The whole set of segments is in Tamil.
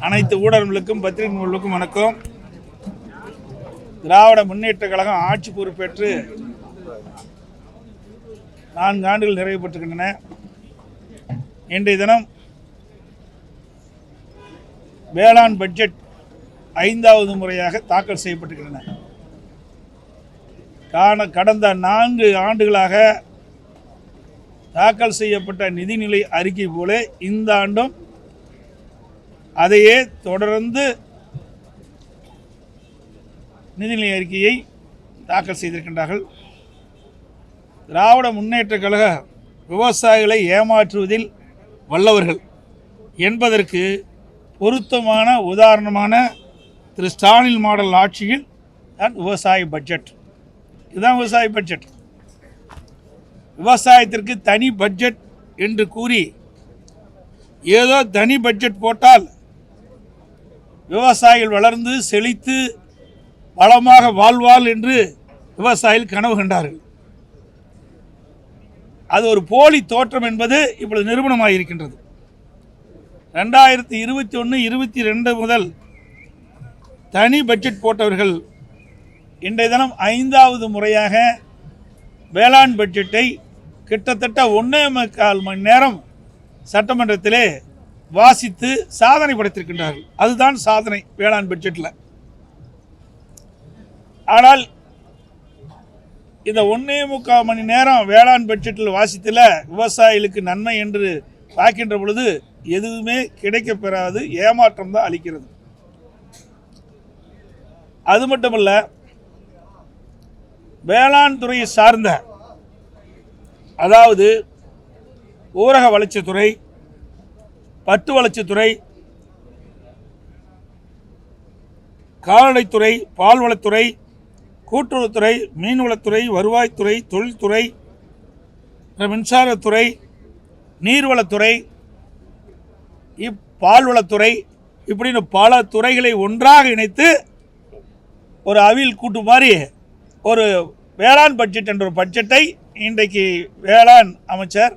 அனைத்து ஊடகங்களுக்கும் பத்திரிகை நூல்களுக்கும் வணக்கம். திராவிட முன்னேற்ற கழகம் ஆட்சி பொறுப்பேற்று 4 ஆண்டுகள் நிறைவு பெற்றுகின்றன. இன்றைய தினம் வேளாண் பட்ஜெட் 5வது முறையாக தாக்கல் செய்யப்பட்டிருக்கின்றன. கடந்த 4 ஆண்டுகளாக தாக்கல் செய்யப்பட்ட நிதிநிலை அறிக்கை போல இந்த ஆண்டும் அதையே தொடர்ந்து நிதிநிலை அறிக்கையை தாக்கல் செய்திருக்கின்றார்கள். திராவிட முன்னேற்ற கழக விவசாயிகளை ஏமாற்றுவதில் வல்லவர்கள் என்பதற்கு பொருத்தமான உதாரணமான திரு ஸ்டாலின் மாடல் ஆட்சியில் தான் விவசாய பட்ஜெட். இதுதான் விவசாய பட்ஜெட். விவசாயத்திற்கு தனி பட்ஜெட் என்று கூறி ஏதோ தனி பட்ஜெட் போட்டால் விவசாயிகள் வளர்ந்து செழித்து வளமாக வாழ்வாள் என்று விவசாயிகள் கனவு கண்டார்கள். அது ஒரு போலி தோற்றம் என்பது இப்பொழுது நிரூபணமாக இருக்கின்றது. 2021-22 முதல் தனி பட்ஜெட் போட்டவர்கள் இன்றைய தினம் 5வது முறையாக வேளாண் பட்ஜெட்டை கிட்டத்தட்ட 1.25 மணி நேரம் சட்டமன்றத்திலே வாசித்து சாதனை படைத்திருக்கின்றார்கள். அதுதான் சாதனை வேளாண் பட்ஜெட்டில். ஆனால் இந்த 1.25 மணி நேரம் வேளாண் பட்ஜெட்டில் வாசித்தில் விவசாயிகளுக்கு நன்மை என்று பார்க்கின்ற பொழுது எதுவுமே கிடைக்கப்பெறாது, ஏமாற்றம் தான் அளிக்கிறது. அது மட்டுமல்ல, வேளாண் துறையை சார்ந்த, அதாவது ஊரக வளர்ச்சித்துறை, பட்டு வளர்ச்சித்துறை, கால்நடைத்துறை, பால்வளத்துறை, கூட்டுறவுத்துறை, மீன்வளத்துறை, வருவாய்த்துறை, தொழில்துறை, மின்சாரத்துறை, நீர்வளத்துறை, பால்வளத்துறை, இப்படின்னு பல துறைகளை ஒன்றாக இணைத்து ஒரு அவியல் கூட்டு மாதிரி ஒரு வேளாண் பட்ஜெட் என்ற ஒரு பட்ஜெட்டை இன்றைக்கு வேளாண் அமைச்சர்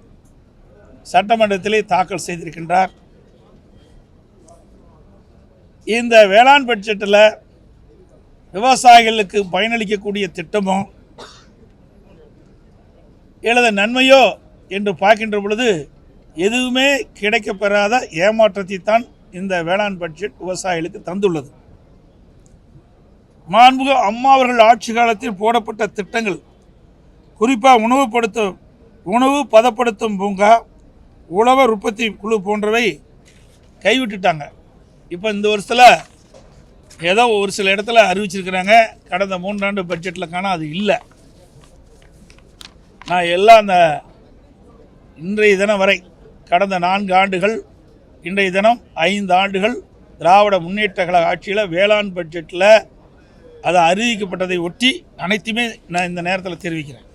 சட்டமன்றத்திலே தாக்கல் செய்திருக்கின்றார். இந்த வேளாண் பட்ஜெட்டில் விவசாயிகளுக்கு பயனளிக்கக்கூடிய திட்டமோ அல்லது நன்மையோ என்று பார்க்கின்ற பொழுது எதுவுமே கிடைக்கப்பெறாத ஏமாற்றத்தை தான் இந்த வேளாண் பட்ஜெட் விவசாயிகளுக்கு தந்துள்ளது. மாண்புமிகு அம்மா அவர்கள் ஆட்சி காலத்தில் போடப்பட்ட திட்டங்கள், குறிப்பாக உணவு பதப்படுத்தும் பூங்கா, உழவர் உற்பத்தி குழு போன்றவை கைவிட்டுட்டாங்க. இப்போ இந்த வருஷத்தில் ஏதோ ஒரு சில இடத்துல அறிவிச்சிருக்கிறாங்க. கடந்த 3 ஆண்டு பட்ஜெட்டில் காண அது இல்லை. நான் எல்லாம் அந்த இன்றைய தினம் வரை கடந்த 4 ஆண்டுகள், இன்றைய தினம் 5 ஆண்டுகள் திராவிட முன்னேற்ற கழக ஆட்சியில் வேளாண் பட்ஜெட்டில் அது அறிவிக்கப்பட்டதை ஒட்டி அனைத்துமே நான் இந்த நேரத்தில் தெரிவிக்கிறேன்.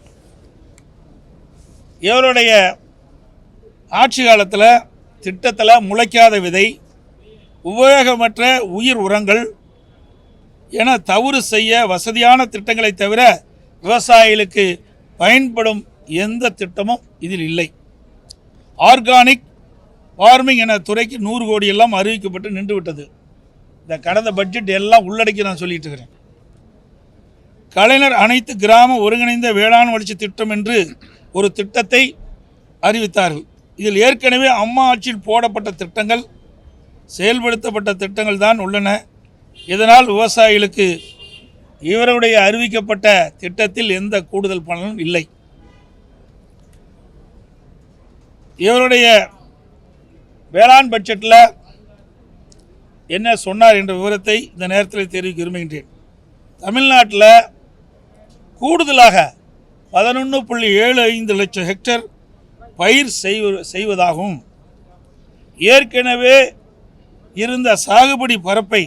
இவருடைய ஆட்சி காலத்தில் திட்டத்தில் முளைக்காத விதை, உபயோகமற்ற உயிர் உரங்கள் என தவறு செய்ய வசதியான திட்டங்களை தவிர விவசாயிகளுக்கு பயன்படும் எந்த திட்டமும் இதில் இல்லை. ஆர்கானிக் ஃபார்மிங் என துறைக்கு 100 கோடி எல்லாம் அறிவிக்கப்பட்டு நின்று விட்டது. இந்த கடந்த பட்ஜெட் எல்லாம் உள்ளடக்கி நான் சொல்லிட்டு இருக்கிறேன். கலைஞர் அனைத்து கிராம ஒருங்கிணைந்த வேளாண் வளர்ச்சி திட்டம் என்று ஒரு திட்டத்தை அறிவித்தார்கள். இதில் ஏற்கனவே அம்மா ஆட்சியில் போடப்பட்ட திட்டங்கள், செயல்படுத்தப்பட்ட திட்டங்கள் தான் உள்ளன. இதனால் விவசாயிகளுக்கு இவருடைய அறிவிக்கப்பட்ட திட்டத்தில் எந்த கூடுதல் பலனும் இல்லை. இவருடைய வேளாண் பட்ஜெட்டில் என்ன சொன்னார் என்ற விவரத்தை இந்த நேரத்தில் தெரிவிக்க விரும்புகின்றேன். தமிழ்நாட்டில் கூடுதலாக 11.75 லட்சம் ஹெக்டேர் பயிர் செய்வதாகவும், ஏற்கனவே இருந்த சாகுபடி பரப்பை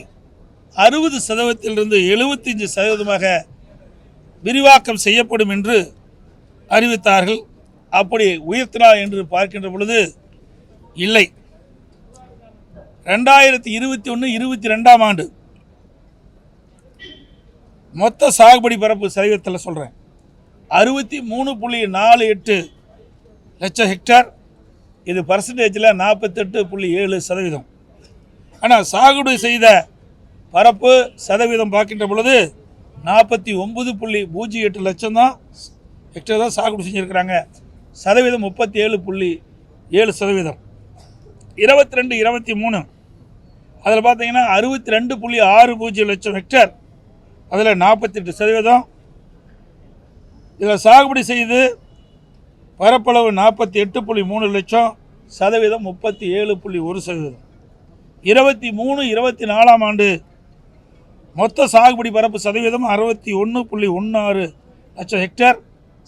60% 75% விரிவாக்கம் செய்யப்படும் என்று அறிவித்தார்கள். அப்படி உயர்த்தினார் என்று பார்க்கின்ற பொழுது இல்லை. 2021-22 ஆண்டு மொத்த சாகுபடி பரப்பு சதவீதத்தில் சொல்கிறேன், 63.48 லட்சம் ஹெக்டேர். இது பர்சன்டேஜில் 48.7%. ஆனால் சாகுபடி செய்த பரப்பு சதவீதம் பார்க்கின்ற பொழுது 49.08 லட்சம் தான் ஹெக்டேர் தான் சாகுபடி செஞ்சுருக்கிறாங்க. சதவீதம் 37.7%. 22, 23 அதில் பார்த்தீங்கன்னா 62.60 லட்சம் ஹெக்டேர், அதில் 48%. இதில் சாகுபடி செய்து பரப்பளவு 48.3 லட்சம், சதவீதம் 37.1%. 23, 24 ஆண்டு மொத்த சாகுபடி பரப்பு சதவீதம் 61.16 லட்சம் ஹெக்டேர்,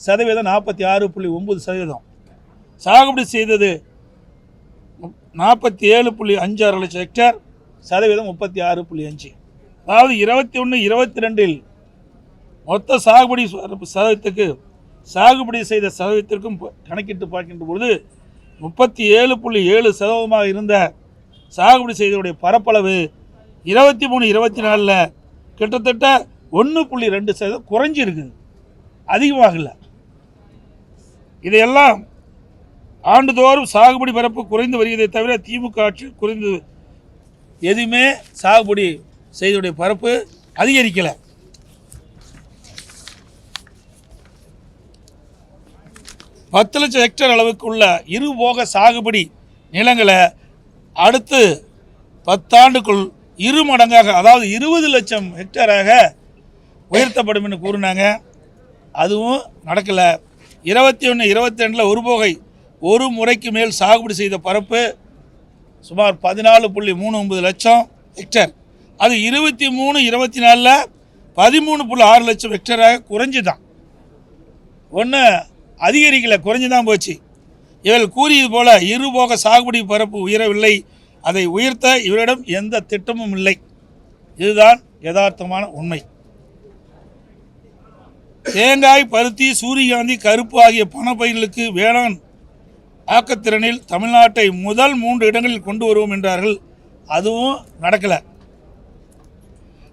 சதவீதம் 46.9%. சாகுபடி செய்தது 47.56 லட்சம் ஹெக்டேர், சதவீதம் 36.5. அதாவது 21, 22 மொத்த சாகுபடி சதவீதத்துக்கு சாகுபடி செய்த சதவீதத்திற்கும் கணக்கிட்டு பார்க்கின்ற பொழுது 37.7% இருந்த சாகுபடி செய்தவுடைய பரப்பளவு 23, 24 கிட்டத்தட்ட 1.2% குறைஞ்சி இருக்குது, அதிகமாகல. இதையெல்லாம் ஆண்டுதோறும் சாகுபடி பரப்பு குறைந்து வருவதை தவிர திமுக ஆட்சி குறைந்து எதுவுமே சாகுபடி செய்தவுடைய பரப்பு அதிகரிக்கலை. பத்து லட்சம் ஹெக்டேர் அளவுக்கு உள்ள இருபோக சாகுபடி நிலங்களை அடுத்து 10 ஆண்டுக்குள் 2 மடங்காக, அதாவது 20 லட்சம் ஹெக்டேராக உயர்த்தப்படும் என்று கூறினாங்க. அதுவும் நடக்கலை. 21, 22 ஒருபோகை ஒரு முறைக்கு மேல் சாகுபடி செய்த பரப்பு சுமார் 14.39 லட்சம் ஹெக்டேர். அது 23, 24 13.6 லட்சம் ஹெக்டேராக குறைஞ்சுதான். ஒன்று அதிகரிக்கலை, குறைஞ்சி தான் போச்சு. இவர்கள் கூறியது போல இருபோக சாகுபடி பரப்பு உயரவில்லை, அதை உயர்த்த இவரிடம் எந்த திட்டமும் இல்லை. இதுதான் யதார்த்தமான உண்மை. தேங்காய், பருத்தி, சூரியகாந்தி, கருப்பு ஆகிய பணப்பயிர்களுக்கு வேளாண் ஆக்கத்திறனில் தமிழ்நாட்டை முதல் 3 இடங்களில் கொண்டு வருவோம் என்றார்கள். அதுவும் நடக்கலை.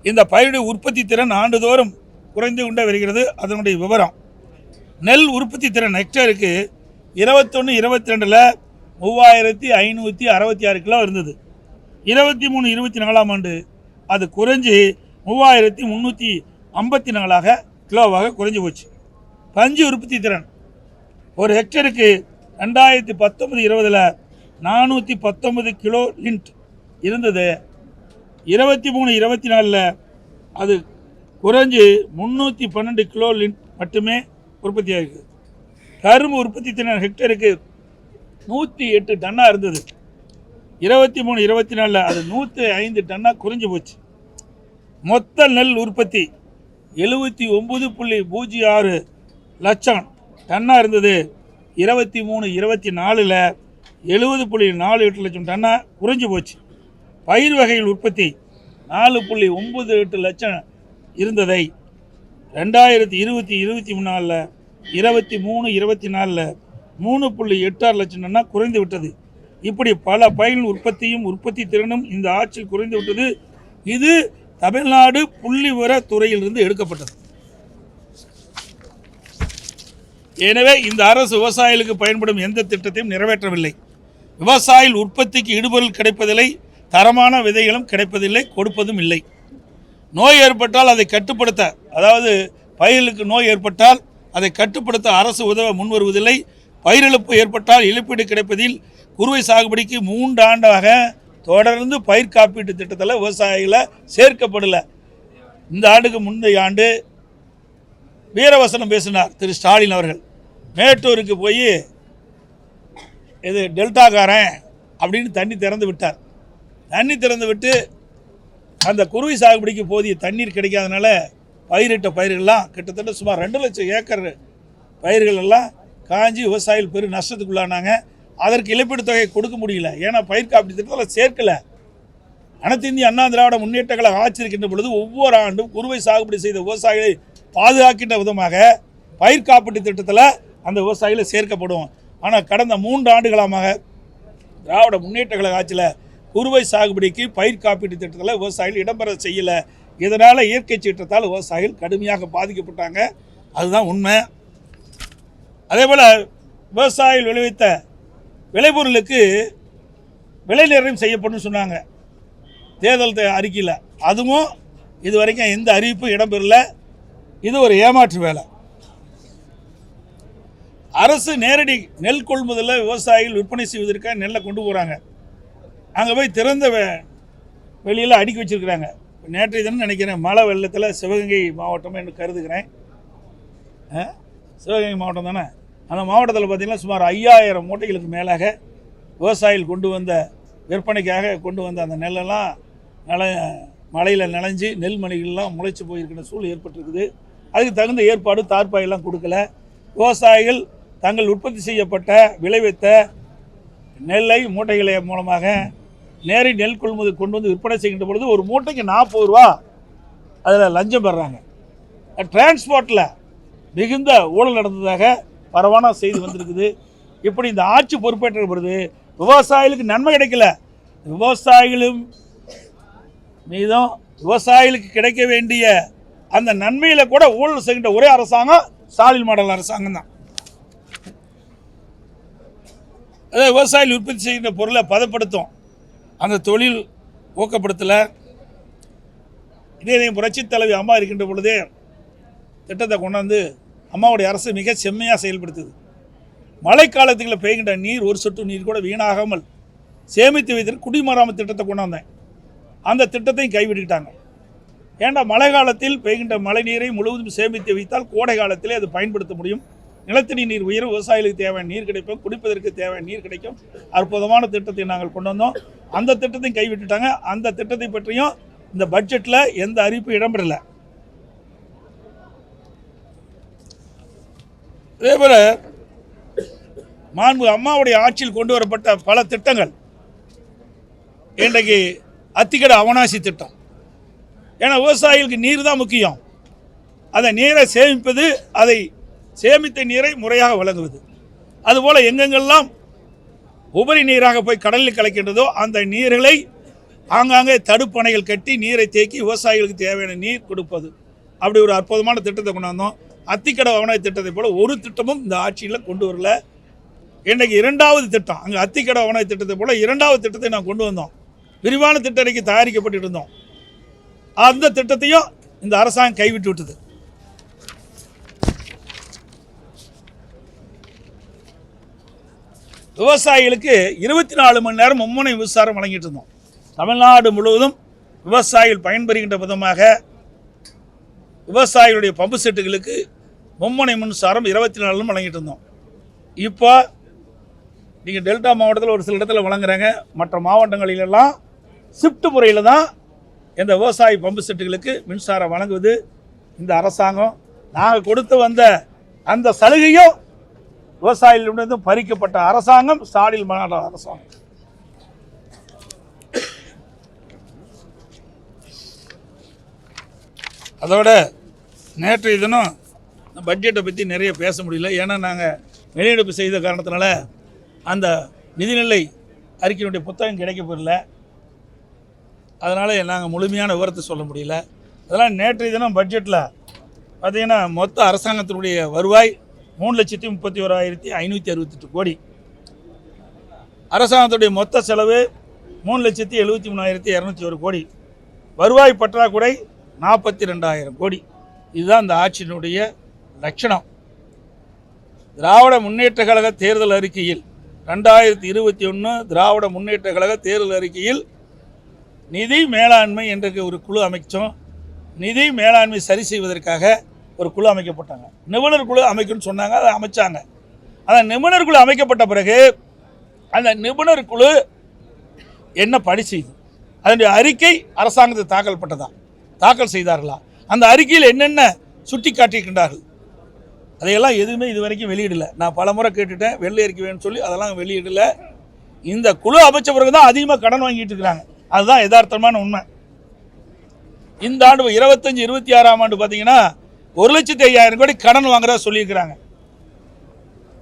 இந்த பயிரின் உற்பத்தி திறன் ஆண்டுதோறும் குறைந்து கொண்டே வருகிறது. அதனுடைய விவரம்: நெல் உற்பத்தி திறன் ஹெக்டேருக்கு 21, 22 3566 கிலோ இருந்தது. 23, 24 ஆண்டு அது குறைஞ்சி 3354 கிலோவாக குறைஞ்சி போச்சு. பஞ்சு உற்பத்தி திறன் ஒரு ஹெக்டேருக்கு 2019-20 419 கிலோ லிண்ட் இருந்தது. 23, 24 அது குறைஞ்சி 312 கிலோ லிண்ட் மட்டுமே உற்பத்தி ஆகிருக்கு. கரும்பு உற்பத்தி திறன் ஹெக்டேருக்கு 108 டன்னாக இருந்தது. 23, 24 அது 105 டன்னாக குறைஞ்சி போச்சு. மொத்த நெல் உற்பத்தி 79.06 லட்சம் டன்னாக இருந்தது. 23, 24 70.48 லட்சம் டன்னாக குறைஞ்சி போச்சு. பயிர் வகைகள் உற்பத்தி 4.98 லட்சம் இருந்ததை 2020, 23 24 3.86 லட்சம் டன்னாக குறைந்து விட்டது. இப்படி பல பயிர்கள் உற்பத்தியும் உற்பத்தி திறனும் இந்த ஆட்சியில் குறைந்து விட்டது. இது தமிழ்நாடு புள்ளிவிவர துறையிலிருந்து எடுக்கப்பட்டது. எனவே இந்த அரசு விவசாயிகளுக்கு பயன்படும் எந்த திட்டத்தையும் நிறைவேற்றவில்லை. விவசாயிகள் உற்பத்திக்கு இடுபொருள் கிடைப்பதில்லை, தரமான விதைகளும் கிடைப்பதில்லை, கொடுப்பதும் இல்லை. நோய் ஏற்பட்டால் அதை கட்டுப்படுத்த, அதாவது பயிர்களுக்கு நோய் ஏற்பட்டால் அதை கட்டுப்படுத்த அரசு உதவ முன்வருவதில்லை. பயிரிழப்பு ஏற்பட்டால் இழப்பீடு கிடைப்பதில் குறுவை சாகுபடிக்கு 3 ஆண்டாக தொடர்ந்து பயிர் காப்பீட்டு திட்டத்தில் விவசாயிகளை சேர்க்கப்படலை. இந்த ஆண்டுக்கு முந்தைய ஆண்டு வீரவசனம் பேசினார் திரு ஸ்டாலின் அவர்கள். மேட்டூருக்கு போய் இது டெல்டாக்காரன் அப்படின்னு தண்ணி திறந்து விட்டார். தண்ணி திறந்து விட்டு அந்த குறுவை சாகுபடிக்கு போதிய தண்ணீர் கிடைக்காதனால பயிரிட்ட பயிர்கள்லாம் கிட்டத்தட்ட சுமார் 2 லட்சம் ஏக்கர் பயிர்கள் எல்லாம் காஞ்சி விவசாயிகள் பெரும் நஷ்டத்துக்குள்ளானாங்க. அதற்கு இழப்பீடு தொகையை கொடுக்க முடியல. ஏன்னா பயிர் காப்பீட்டு திட்டத்தில் சேர்க்கலை. அனைத்து இந்திய அண்ணா திராவிட முன்னேற்ற கழகம் ஆட்சி இருக்கின்ற பொழுது ஒவ்வொரு ஆண்டும் குறுவை சாகுபடி செய்த விவசாயிகளை பாதுகாக்கின்ற விதமாக பயிர் காப்பீட்டு திட்டத்தில் அந்த விவசாயிகளை சேர்க்கப்படும். ஆனால் கடந்த 3 ஆண்டுகளாக திராவிட முன்னேற்ற கழக ஆட்சியில் குறுவை சாகுபடிக்கு பயிர் காப்பீட்டு திட்டத்தில் விவசாயிகள் இடம்பெற செய்யலை. இதனால் இயற்கை சீற்றத்தால் விவசாயிகள் கடுமையாக பாதிக்கப்பட்டாங்க. அதுதான் உண்மை. அதே போல் விவசாயிகள் விளைவித்த விளைபொருளுக்கு விலை நிர்ணயம் செய்யப்படும் சொன்னாங்க. தேர்தல் அறிக்கையில். அதுவும் இது வரைக்கும் எந்த அறிவிப்பும் இடம்பெறல. இது ஒரு ஏமாற்று வேலை. அரசு நேரடி நெல் கொள்முதலில் விவசாயிகள் விற்பனை செய்வதற்காக நெல்லை கொண்டு போகிறாங்க. அங்கே போய் திறந்த வெளியில் அடுக்கி வச்சுருக்கிறாங்க. நேற்றைய தினம் நினைக்கிறேன் மழை வெள்ளத்தில் சிவகங்கை மாவட்டம் என்று கருதுகிறேன். சிவகங்கை மாவட்டம் தானே. அந்த மாவட்டத்தில் பார்த்திங்கன்னா சுமார் 5000 மூட்டைகளுக்கு மேலாக விவசாயிகள் கொண்டு வந்த விற்பனைக்காக கொண்டு வந்த அந்த நெல்லெல்லாம் மழையில் நனைஞ்சு நெல் மணிகள்லாம் முளைச்சி போயிருக்கிற சூழல் ஏற்பட்டிருக்குது. அதுக்கு தகுந்த ஏற்பாடு தார்ப்பாயெல்லாம் கொடுக்கல. விவசாயிகள் தங்கள் உற்பத்தி செய்யப்பட்ட விளைவித்த நெல்லை மூட்டைகளை மூலமாக நேரடி நெல் கொள்முதல் கொண்டு வந்து விற்பனை செய்கின்ற பொழுது ஒரு மூட்டைக்கு 40 ரூபா அதில் லஞ்சம் பெறாங்க. டிரான்ஸ்போர்ட்டில் மிகுந்த ஊழல் நடந்ததாக பரவான செய்தி வந்திருக்குது. இப்படி இந்த ஆட்சி பொறுப்பேற்ற பொழுது விவசாயிகளுக்கு நன்மை கிடைக்கல. விவசாயிகளும் மீதும் விவசாயிகளுக்கு கிடைக்க வேண்டிய அந்த நன்மையில் கூட ஊழல் செய்கின்ற ஒரே அரசாங்கம் ஸ்டாலின் மாடல் அரசாங்கம் தான். அதாவது விவசாயிகள் உற்பத்தி செய்கின்ற பொருளை பதப்படுத்தும் அந்த தொழில் ஊக்கப்படுத்தலை. இதே புரட்சித் தலைவி அம்மா இருக்கின்ற பொழுதே திட்டத்தை கொண்டாந்து அம்மாவுடைய அரசு மிக செம்மையாக செயல்படுத்துது. மழைக்காலத்துக்குள்ள பெய்கின்ற நீர் ஒரு சொட்டு நீர் கூட வீணாகாமல் சேமித்து வைத்து குடிமராமத்து திட்டத்தை கொண்டாந்தேன். அந்த திட்டத்தையும் கைவிட்டுக்கிட்டாங்க. ஏண்டா மழை காலத்தில் பெய்கின்ற மழை நீரை முழுவதும் சேமித்து வைத்தால் கோடை காலத்திலே அது பயன்படுத்த முடியும். நிலத்தடி நீர் உயரும், விவசாயிகளுக்கு தேவையான நீர் கிடைக்கும், குடிப்பதற்கு தேவையான நீர் கிடைக்கும். அற்புதமான திட்டத்தை நாங்கள் கொண்டு வந்தோம். அந்த திட்டத்தையும் கைவிட்டுட்டாங்க. அந்த திட்டத்தை பற்றியும் இந்த பட்ஜெட்டில் எந்த அறிவிப்பும் இடம்பெறலை. அதேபோல் மாண்பு அம்மாவுடைய ஆட்சியில் கொண்டு வரப்பட்ட பல திட்டங்கள் இன்றைக்கு அத்திக்கடை அவனாசி திட்டம். ஏன்னா விவசாயிகளுக்கு நீர் தான் முக்கியம். அதை நீரை சேமிப்பது, அதை சேமித்த நீரை முறையாக வழங்குவது. அதுபோல் எங்கெங்கெல்லாம் உபரி நீராக போய் கடலில் கலக்கின்றதோ அந்த நீர்களை ஆங்காங்கே தடுப்பணைகள் கட்டி நீரை தேக்கி விவசாயிகளுக்கு தேவையான நீர் கொடுப்பது. அப்படி ஒரு அற்புதமான திட்டத்தை கொண்டு வந்தோம். அத்திக்கடை அவனாசி திட்டத்தை போல் ஒரு திட்டமும் இந்த ஆட்சியில் கொண்டு வரல. இன்றைக்கு 2வது திட்டம், அங்கே அத்திக்கடை அவனாசி திட்டத்தை போல் 2வது திட்டத்தை நான் கொண்டு வந்தோம். விரிவான திட்ட அறிக்கை தயாரிக்கப்பட்டு இருந்தோம். அந்த திட்டத்தையும் இந்த அரசாங்கம் கைவிட்டு விட்டது. விவசாயிகளுக்கு 24 மணி நேரம் மும்முனை மின்சாரம் வழங்கிட்டு இருந்தோம். தமிழ்நாடு முழுவதும் விவசாயிகள் பயன்பெறுகின்ற விதமாக விவசாயிகளுடைய பம்பு செட்டுகளுக்கு மும்முனை மின்சாரம் 24 வழங்கிட்டு இருந்தோம். இப்போ நீங்கள் டெல்டா மாவட்டத்தில் ஒரு சில இடத்துல வழங்குறாங்க. மற்ற மாவட்டங்களிலெல்லாம் ஷிஃப்ட் முறையில் தான் இந்த விவசாய பம்பு செட்டுகளுக்கு மின்சாரம் வழங்குவது இந்த அரசாங்கம். நாங்கள் கொடுத்து வந்த அந்த சலுகையும் விவசாயிகளிடமிருந்து பறிக்கப்பட்ட அரசாங்கம் ஸ்டாலின் மாடல் அரசாங்கம். அதோட நேற்றைய தினம் பட்ஜெட்டை பற்றி நிறைய பேச முடியல. ஏன்னா நாங்கள் வெளியெடுப்பு செய்த காரணத்தினால அந்த நிதிநிலை அறிக்கையினுடைய புத்தகம் கிடைக்கப்பெறல. அதனால் நாங்கள் முழுமையான விவரத்தை சொல்ல முடியல. அதெல்லாம் நேற்றைய தினம் பட்ஜெட்டில் பார்த்திங்கன்னா மொத்த அரசாங்கத்தினுடைய வருவாய் 3,31,568 கோடி. அரசாங்கத்துடைய மொத்த செலவு 3,73,201 கோடி. வருவாய் பற்றாக்குறை 42,000 கோடி. இதுதான் இந்த ஆட்சியினுடைய லட்சணம். திராவிட முன்னேற்ற கழக தேர்தல் அறிக்கையில் 2021 திராவிட முன்னேற்ற கழக தேர்தல் அறிக்கையில் நிதி மேலாண்மை என்ற ஒரு குழு அமைச்சோம். நிதி மேலாண்மை சரி செய்வதற்காக ஒரு குழு அமைக்கப்பட்டாங்க. நிபுணர் குழு அமைக்கணும்னு சொன்னாங்க. அதை அமைச்சாங்க. அந்த நிபுணர் குழு அமைக்கப்பட்ட பிறகு அந்த நிபுணர் குழு என்ன பணி செய்து அதனுடைய அறிக்கை அரசாங்கத்தை தாக்கல் செய்தார்களா? அந்த அறிக்கையில் என்னென்ன சுட்டி காட்டியிருக்கின்றார்கள்? அதையெல்லாம் எதுவுமே இது வரைக்கும் வெளியிடலை. நான் பல முறை கேட்டுட்டேன், வெள்ளை அறிக்கை வேணும்னு சொல்லி அதெல்லாம் வெளியிடலை. இந்த குழு அமைச்ச பிறகு தான் அதிகமாக கடன் வாங்கிட்டு இருக்கிறாங்க. அதுதான் யதார்த்தமான உண்மை. இந்த ஆண்டு 25-26ஆம் ஆண்டு பார்த்தீங்கன்னா 1,05,000 கோடி கடன் வாங்குறதா சொல்லியிருக்கிறாங்க.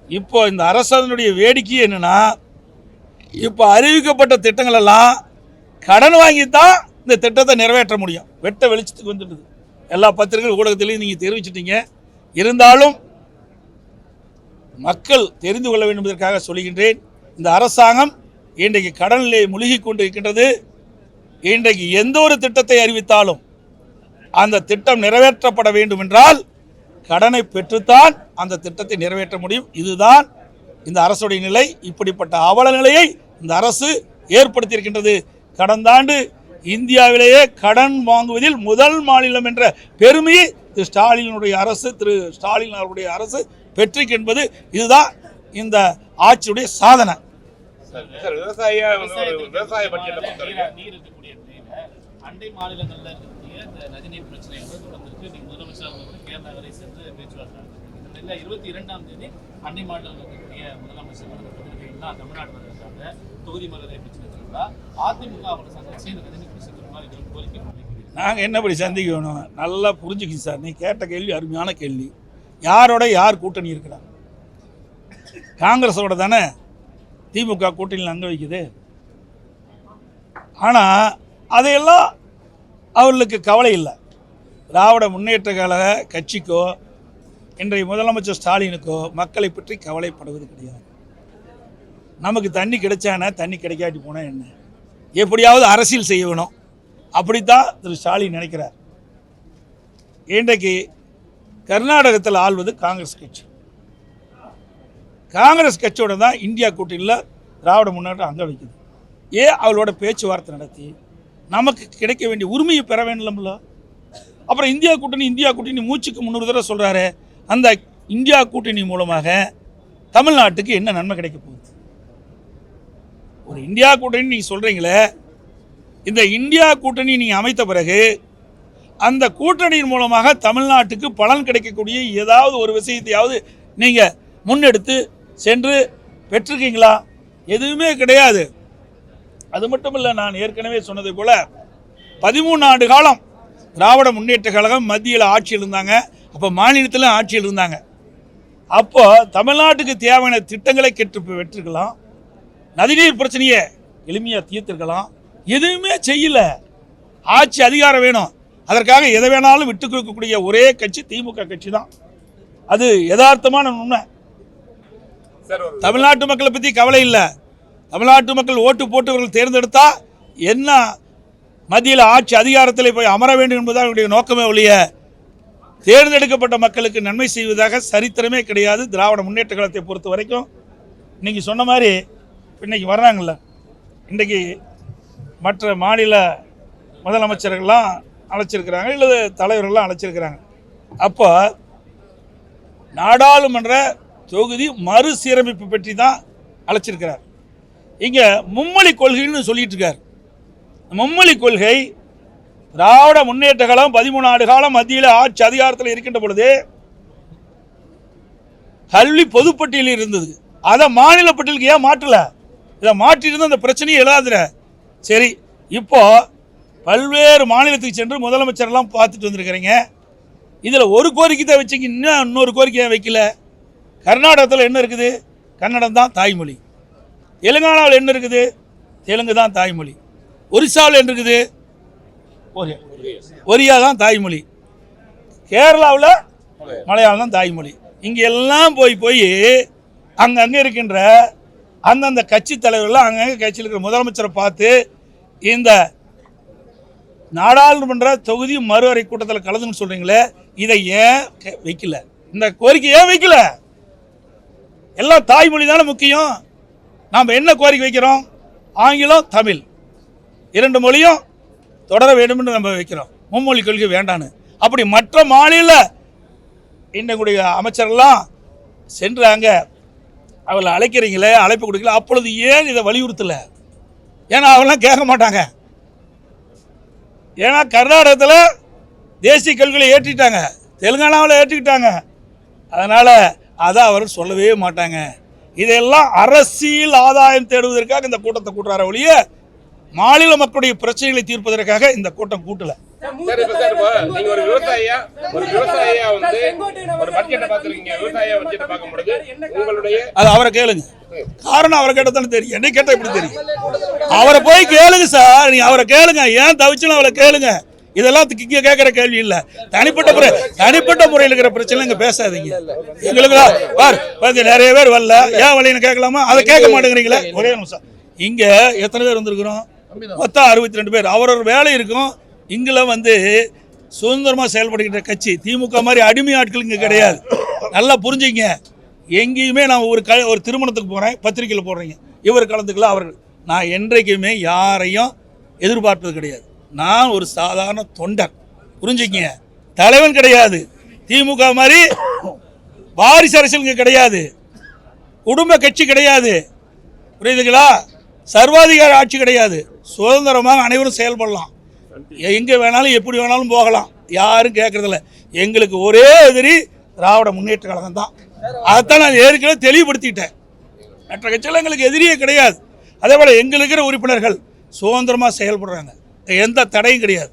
இப்போ இந்த அரசாங்கனுடைய வேடிக்கை என்னன்னா, இப்போ அறிவிக்கப்பட்ட திட்டங்கள் எல்லாம் கடன் வாங்கி தான் இந்த திட்டத்தை நிறைவேற்ற முடியும். வெட்ட வெளிச்சத்துக்கு வந்துடுது. எல்லா பத்திரிகை ஊடகத்திலையும் நீங்கள் தெரிவிச்சிட்டீங்க. இருந்தாலும் மக்கள் தெரிந்து கொள்ள வேண்டும் என்பதற்காக சொல்கின்றேன். இந்த அரசாங்கம் இன்றைக்கு கடனிலே முழுகி கொண்டு இருக்கின்றது. இன்றைக்கு எந்த ஒரு திட்டத்தை அறிவித்தாலும் அந்த திட்டம் நிறைவேற்றப்பட வேண்டும் என்றால் கடனை பெற்றுத்தான் அந்த திட்டத்தை நிறைவேற்ற முடியும். இதுதான் இந்த அரசுடைய நிலை. இப்படிப்பட்ட அவல நிலையை இந்த அரசு ஏற்படுத்தியிருக்கின்றது. கடந்த ஆண்டு இந்தியாவிலேயே கடன் வாங்குவதில் முதல் மாநிலம் என்ற பெருமையை திரு ஸ்டாலினுடைய அரசு பெற்றிருக்கு என்பது இதுதான் இந்த ஆட்சியுடைய சாதனை. அண்டை மாநிலங்களில் இருக்கக்கூடிய இந்த நதிநீர் பிரச்சனை தொடர்ந்து முதலமைச்சர் கேரளா வரை சென்று பேச்சுவார்த்தை நடத்தினாங்க. 22ஆம் தேதி அண்டை மாநிலங்களில் இருக்கக்கூடிய முதலமைச்சர் பிரதிநிதிகள்லாம் தமிழ்நாடு வருகிறாங்க. தொகுதி மலரை பிரச்சனை அதிமுக அவங்களை சந்திச்சு இந்த நதிநீர் பிரச்சனை கோரிக்கை நாங்கள் என்னபடி சந்திக்கணும் நல்லா புரிஞ்சுக்கிங்க சார். நீ கேட்ட கேள்வி அருமையான கேள்வி. யாரோட யார் கூட்டணி இருக்கிறார்? காங்கிரஸோட தானே திமுக கூட்டணியில் அங்க வைக்குது. ஆனால் அதையெல்லாம் அவர்களுக்கு கவலை இல்லை. திராவிட முன்னேற்ற கழக கட்சிக்கோ இன்றைய முதலமைச்சர் ஸ்டாலினுக்கோ மக்களை பற்றி கவலைப்படுவது கிடையாது. நமக்கு தண்ணி கிடைச்சானே, தண்ணி கிடைக்காட்டி போனால் என்ன, எப்படியாவது அரசியல் செய்யணும், அப்படித்தான் திரு ஸ்டாலின் நினைக்கிறார். இன்றைக்கு கர்நாடகத்தில் ஆள்வது காங்கிரஸ் கட்சி. காங்கிரஸ் கட்சியோட தான் இந்தியா கூட்டணியில் திராவிட முன்னேற்றம் அங்க வைக்குது. அவளோட பேச்சுவார்த்தை நடத்தி நமக்கு கிடைக்க வேண்டிய உரிமையை பெற வேண்டும்ல. அப்புறம் இந்தியா கூட்டணி மூச்சுக்கு 300 தடவை சொல்கிறாரு. அந்த இந்தியா கூட்டணி மூலமாக தமிழ்நாட்டுக்கு என்ன நன்மை கிடைக்க போகுது? ஒரு இந்தியா கூட்டணி நீங்கள் சொல்கிறீங்களே, இந்த இந்தியா கூட்டணி நீங்கள் அமைத்த பிறகு அந்த கூட்டணியின் மூலமாக தமிழ்நாட்டுக்கு பலன் கிடைக்கக்கூடிய ஏதாவது ஒரு விஷயத்தையாவது நீங்கள் முன்னெடுத்து சென்று பெற்றிருக்கீங்களா? எதுவுமே கிடையாது. அது மட்டும் இல்லை, நான் ஏற்கனவே சொன்னதை போல 13 ஆண்டு காலம் திராவிட முன்னேற்ற கழகம் மத்தியில் ஆட்சியில் இருந்தாங்க. அப்போ மாநிலத்தில் ஆட்சியில் இருந்தாங்க. அப்போ தமிழ்நாட்டுக்கு தேவையான திட்டங்களை பெற்றிருக்கலாம். நதிநீர் பிரச்சனையை எளிமையாக தீர்த்திருக்கலாம். எதுவுமே செய்யல. ஆட்சி அதிகாரம் வேணும், அதற்காக எதை வேணாலும் விட்டு கொடுக்கக்கூடிய ஒரே கட்சி திமுக கட்சி தான். அது யதார்த்தமான உண்மை. தமிழ்நாட்டு மக்களை பற்றி கவலை இல்லை. தமிழ்நாட்டு மக்கள் ஓட்டு போட்டவர்கள் தேர்ந்தெடுத்தா என்ன மத்தியில் ஆட்சி அதிகாரத்தில் போய் அமர வேண்டும் என்பது அவருடைய நோக்கமே ஒழிய தேர்ந்தெடுக்கப்பட்ட மக்களுக்கு நன்மை செய்வதாக சரித்திரமே கிடையாது. திராவிட முன்னேற்ற கழகத்தை பொறுத்த வரைக்கும் இன்னைக்கு சொன்ன மாதிரி இன்னைக்கு வர்றாங்கல்ல, இன்றைக்கு மற்ற மாநில முதலமைச்சர்கள்லாம் அழைச்சிருக்கிறாங்க, இல்லை தலைவர்கள்லாம் அழைச்சிருக்கிறாங்க. அப்போ நாடாளுமன்ற தொகுதி மறுசீரமைப்பு பற்றி தான் அழைச்சிருக்கிறார். இங்கே மும்மொழி கொள்கைன்னு சொல்லிட்டு இருக்கார். மும்மொழி கொள்கை திராவிட முன்னேற்ற கழகம் 13 ஆண்டு காலம் மத்தியில் ஆட்சி அதிகாரத்தில் இருக்கின்ற பொழுது கல்வி பொதுப்பட்டியலில் இருந்தது. அதை மாநில பட்டியலுக்கு ஏன் மாற்றல? இதை மாற்றிருந்த அந்த பிரச்சனையை எழுதாதுற. சரி, இப்போ பல்வேறு மாநிலத்துக்கு சென்று முதலமைச்சர்லாம் பார்த்துட்டு வந்திருக்கிறீங்க. இதில் ஒரு கோரிக்கை தான் வச்சிங்க, இன்னொரு கோரிக்கையை வைக்கல. கர்நாடகத்தில் என்ன இருக்குது? கன்னடம் தான் தாய்மொழி. தெலுங்கானாவில் என்ன இருக்குது? தெலுங்கு தான் தாய்மொழி. ஒரிசாவில் என்ன இருக்குது? ஒரியா தான் தாய்மொழி. கேரளாவில் மலையாளம் தான் தாய்மொழி. இங்கே எல்லாம் போய் அங்கங்கே இருக்கின்ற அந்தந்த கட்சி தலைவர்கள் அங்கங்கே கட்சியில் இருக்கிற முதலமைச்சரை பார்த்து இந்த நாடாளுமன்ற தொகுதி மறுவரை கூட்டத்தில் கலந்துன்னு சொல்கிறீங்களே, இதை ஏன் வைக்கல? இந்த கோரிக்கை ஏன் வைக்கல? எல்லாம் தாய்மொழி தானே முக்கியம். நாம் என்ன கோரிக்கை வைக்கிறோம்? ஆங்கிலம் தமிழ் 2 மொழியும் தொடர வேண்டும் என்று நம்ம வைக்கிறோம். மும்மொழி கொள்கை வேண்டான்னு. அப்படி மற்ற மாநில இன்னுடைய அமைச்சர்கள்லாம் சென்றாங்க, அவளை அழைக்கிறீங்களே, அழைப்பு கொடுக்கல, அப்பொழுது ஏன் இதை வலியுறுத்தலை? ஏன்னா அவங்களாம் கேட்க மாட்டாங்க. ஏன்னா கர்நாடகத்தில் தேசிய கொள்கையை ஏற்றிட்டாங்க, தெலுங்கானாவில் ஏற்றிக்கிட்டாங்க. அதனால் அதை அவர் சொல்லவே மாட்டாங்க. இதெல்லாம் அரசியல் ஆதாயம் தேடுவதற்காக இந்த கூட்டத்தை கூட்டுறார ஒழிய மாநில மக்களுடைய பிரச்சனைகளை தீர்ப்பதற்காக இந்த கூட்டம் கூட்டல. ஒரு விவசாயியா வந்து ஒரு பட்ஜெட்டை பார்த்துருக்கீங்க. விவசாயியா பட்ஜெட்டை பார்க்கும் பொழுது உங்களுடைய அது அவரை கேளுங்க. காரணம் அவரை கேட்டதானே தெரியும். என்னை கேட்டால் எப்படி தெரியும்? அவரை போய் கேளுங்க சார். நீங்க அவரை கேளுங்க. ஏன் தவிச்சுன்னு அவரை கேளுங்க. இதெல்லாம் இங்கே கேட்குற கேள்வி இல்லை. தனிப்பட்ட முறையில் இருக்கிற பிரச்சனை இங்கே பேசாதீங்க. எங்களுக்கு நிறைய பேர் வரல, ஏன் வழின்னு கேட்கலாமா? அதை கேட்க மாட்டேங்கிறீங்களே. ஒரே நிமிஷம். இங்கே எத்தனை பேர் வந்திருக்கிறோம்? மொத்தம் 62 பேர். அவரவர் வேலை இருக்கும். இங்கே வந்து சுதந்திரமாக செயல்படுகின்ற கட்சி திமுக மாதிரி அடிமை ஆட்கள் இங்கே கிடையாது. நல்லா புரிஞ்சுங்க. எங்கேயுமே நான் ஒரு திருமணத்துக்கு போகிறேன், பத்திரிக்கையில் போடுறீங்க இவர் கலந்துக்கலாம் அவர்கள். நான் என்றைக்குமே யாரையும் எதிர்பார்ப்பது கிடையாது. நான் ஒரு சாதாரண தொண்டர், புரிஞ்சுக்கிங்க. தலைவன் கிடையாது. திமுக மாதிரி வாரிசு அரசியல் இங்கே கிடையாது. குடும்ப கட்சி கிடையாது, புரியுதுங்களா? சர்வாதிகார ஆட்சி கிடையாது. சுதந்திரமாக அனைவரும் செயல்படலாம். எங்கே வேணாலும் எப்படி வேணாலும் போகலாம். யாரும் கேட்கறதில்ல. எங்களுக்கு ஒரே எதிரி திராவிட முன்னேற்ற கழகம் தான். அதைத்தான் நான் ஏற்கனவே தெளிவுபடுத்திட்டேன். மற்ற கட்சியில் எங்களுக்கு எதிரியே கிடையாது. அதே போல் எங்களுக்கு இருக்கிற உறுப்பினர்கள் சுதந்திரமாக செயல்படுறாங்க. எந்த தடையும் கிடையாது.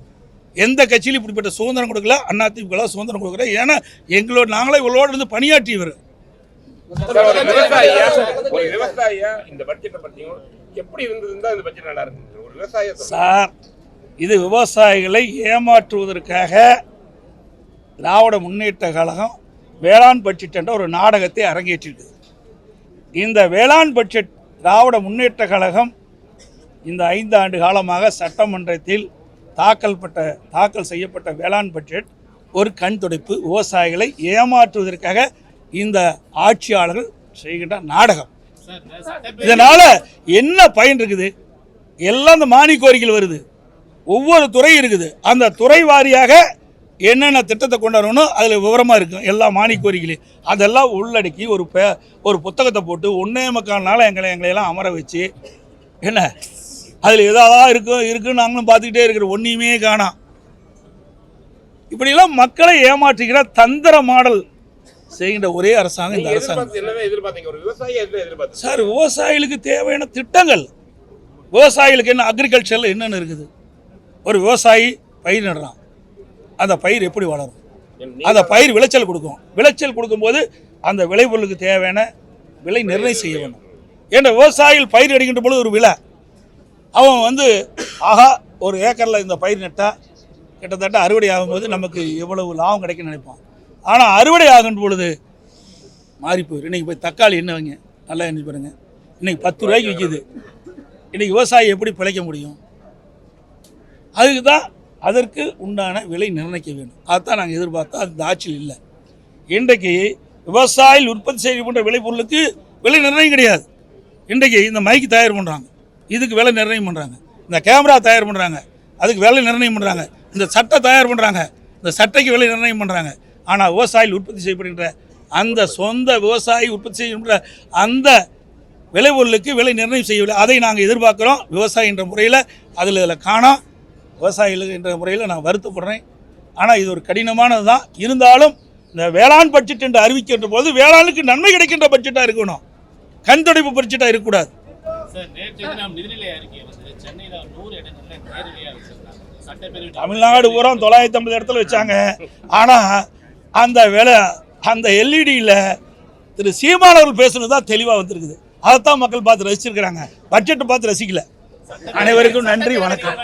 எந்த கட்சியிலும் இப்படிப்பட்ட சுதந்திரம் கொடுக்கல. அதிமுக சுதந்திரம் கொடுக்குற. ஏன்னா நாங்களே இவளோடு இருந்து பணியாற்றியவர். ஒரு விவசாயியா இந்த பட்ஜெட்டை பற்றியும் எப்படி இருந்ததுன்னா இந்த பட்ஜெட் நல்லா இருக்கு ஒரு விவசாய சார். இது விவசாயிகளை ஏமாற்றுவதற்காக திராவிட முன்னேற்ற கழகம் வேளாண் பட்ஜெட் என்ற ஒரு நாடகத்தை அரங்கேற்றிருக்குது. இந்த வேளாண் பட்ஜெட் திராவிட முன்னேற்ற கழகம் இந்த 5 ஆண்டு காலமாக சட்டமன்றத்தில் தாக்கல் செய்யப்பட்ட வேளாண் பட்ஜெட் ஒரு கண் துடைப்பு. விவசாயிகளை ஏமாற்றுவதற்காக இந்த ஆட்சியாளர்கள் செய்கின்ற நாடகம். இதனால என்ன பயன் இருக்குது? எல்லாம் இந்த மானிய கோரிக்கைகள் வருது. ஒவ்வொரு துறை இருக்குது. அந்த துறை வாரியாக என்னென்ன திட்டத்தை கொண்டு வரணும் அதில் விவரமாக இருக்கும். எல்லா மானிய கோரிக்கையிலையும் அதெல்லாம் உள்ளடக்கி ஒரு புத்தகத்தை போட்டு 1.25 நாள் எங்களையெல்லாம் அமர வச்சு என்ன அதில் எதாவது இருக்குன்னு நாங்களும் பார்த்துக்கிட்டே இருக்கிறோம். ஒன்றையுமே காணோம். இப்படியெல்லாம் மக்களை ஏமாற்றுகிற தந்திர மாடல் செய்கின்ற ஒரே அரசாங்கம் இந்த அரசாங்கம். சார், விவசாயிகளுக்கு தேவையான திட்டங்கள், விவசாயிகளுக்கு என்ன அக்ரிகல்ச்சரில் என்னென்ன இருக்குது? ஒரு விவசாயி பயிர் நடுறான். அந்த பயிர் எப்படி வளரும்? அந்த பயிர் விளைச்சல் கொடுக்கும். விளைச்சல் கொடுக்கும்போது அந்த விளைபொருளுக்கு தேவையான விலை நிர்ணயம் செய்ய வேண்டும். ஏன்னா விவசாயிகள் பயிர் அடிக்கின்ற பொழுது ஒரு விலை, அவன் வந்து ஆகா ஒரு ஏக்கரில் இந்த பயிர் நட்டால் கிட்டத்தட்ட அறுவடை ஆகும்போது நமக்கு எவ்வளவு லாபம் கிடைக்குன்னு நினைப்பான். ஆனால் அறுவடை ஆகுன்ற பொழுது மாறி போயிடும். இன்றைக்கி போய் தக்காளி என்ன வைங்க, நல்லா எண்ணி பாருங்க, இன்றைக்கி 10 ரூபாய்க்கு விற்கிது. இன்றைக்கி விவசாயி எப்படி பிழைக்க முடியும்? அதுக்கு தான் அதற்கு உண்டான விலை நிர்ணயிக்க வேண்டும். அதுதான் நாங்கள் எதிர்பார்த்தோம். அது இந்த ஆட்சியில் இல்லை. இன்றைக்கு விவசாயிகள் உற்பத்தி செய்யப்படுற விளைபொருளுக்கு விலை நிர்ணயம் கிடையாது. இன்றைக்கு இந்த மைக்கு தயார் பண்ணுறாங்க, இதுக்கு விலை நிர்ணயம் பண்ணுறாங்க. இந்த கேமரா தயார் பண்ணுறாங்க, அதுக்கு விலை நிர்ணயம் பண்ணுறாங்க. இந்த சட்டை தயார் பண்ணுறாங்க, இந்த சட்டைக்கு விலை நிர்ணயம் பண்ணுறாங்க. ஆனால் விவசாயிகள் உற்பத்தி செய்யப்படுகின்ற அந்த சொந்த விவசாயி உற்பத்தி செய்கின்ற அந்த விளைபொருளுக்கு விலை நிர்ணயம் செய்யவில்லை. அதை நாங்கள் எதிர்பார்க்குறோம். விவசாயி என்ற முறையில் இதில் காணோம். விவசாயிகள் என்ற முறையில் நான் வருத்தப்படுறேன். ஆனால் இது ஒரு கடினமானது தான். இருந்தாலும் இந்த வேளாண் பட்ஜெட் என்று அறிவிக்கின்ற போது வேளாணுக்கு நன்மை கிடைக்கின்ற பட்ஜெட்டாக இருக்கணும், கண் துடைப்பு பட்ஜெட்டாக இருக்கக்கூடாது. தமிழ்நாடு பூரா 950 இடத்துல வச்சாங்க. ஆனால் அந்த எல்இடியில் திரு சீமானவர்கள் பேசுனது தான் தெளிவாக வந்திருக்குது. அதைத்தான் மக்கள் பார்த்து ரசிச்சிருக்கிறாங்க. பட்ஜெட்டை பார்த்து ரசிக்கல. அனைவருக்கும் நன்றி, வணக்கம்.